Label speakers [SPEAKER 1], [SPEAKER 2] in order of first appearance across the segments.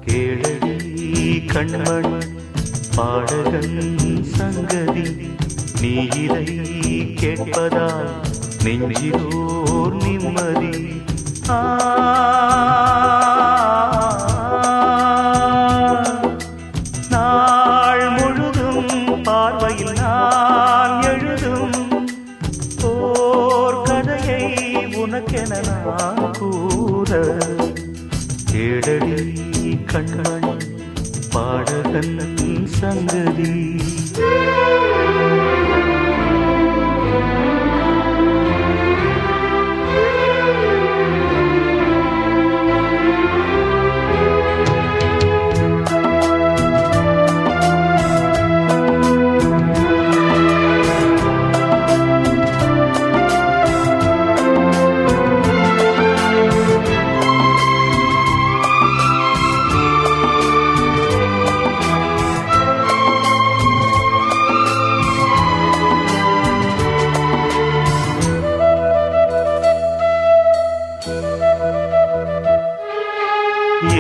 [SPEAKER 1] கேளடி கண்மண் பாடகன் சங்கதி நீ இதை கேட்பதால் நெஞ்சிலோர் நிம்மதி. நாள் முழுதும் பார்வையில் நான் எழுதும் ஓர் கதையை உனக்கென நான் கூற. கேளடி கண்மண் பாடகன் சங்கதி.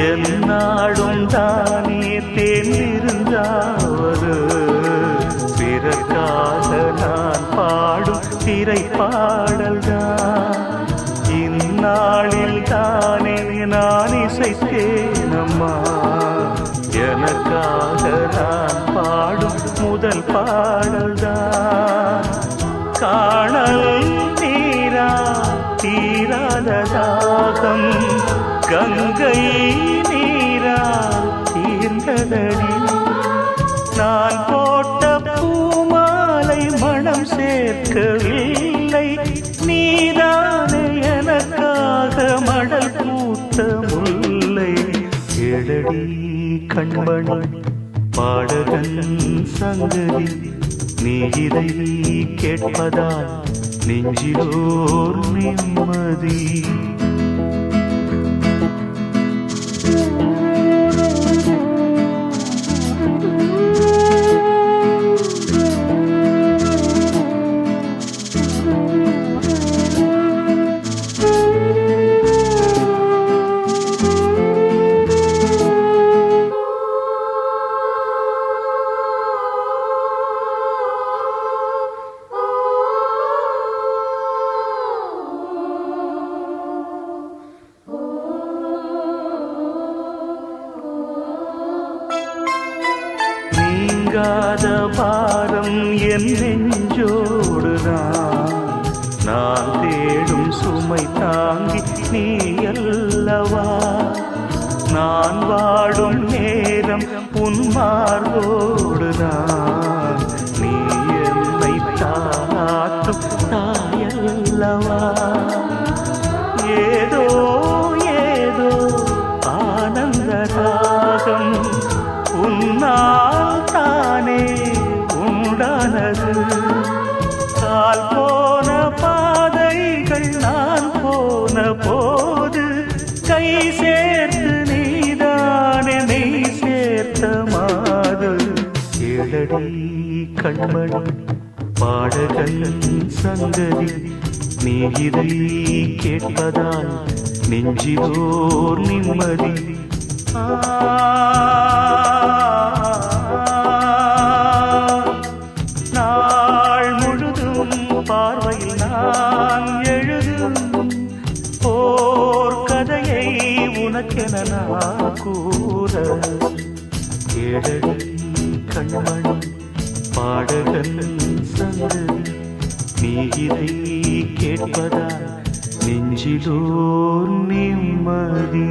[SPEAKER 1] என்னாடும் தானே தேர்ந்திருந்தாவது பிறக்காக நான் பாடும் திரைப்பாடல்தான். இந்நாளில் தானே நான் இசைத்தேனம்மா எனக்காக நான் பாடும் முதல் பாடல்தான். காணல் நீரா தீராத தாகம் கங்கை நீரா தீர்ந்ததடி. நான் போட்ட பூமாலை மனம் சேர்க்கவில்லை நீதானே எனக்காக மடல் பூத்த முல்லை. கேளடி கண்மண் பாடகன் சங்கதி நீ இதை கேட்பதால் நெஞ்சிலோர் நிம்மதி. நீங்காத பாரம் என் நெஞ்சோடுதான். நான் தேடும் சுமை தாங்கி நீ அல்லவா. நான் வாடும் நேரம் உன் மார்போடுதான். நீ என்னை தாற்றும் தாயல்லவா. ஏதோ ஏதோ ஆனந்த ராகம் உன்னால் தானே உண்டானது. கால் போன பாதைகள் நான் போன போது கை சேர்த்து நீதானே நெய் சேர்த்த மாது. கேளடி கண்மண் பாடகன் சங்கதி நீ இதை கேட்பதால் நெஞ்சிலோர் நிம்மதி. நாள் முழுதும் பார்வையில் நான் எழுதும் ஓர் கதையை உனக்கென நான் கூற. கேளடி கண்மண் பாடகன் சங்கதி நீ இதை கேட்பதால் நெஞ்சிலோர் நிம்மதி.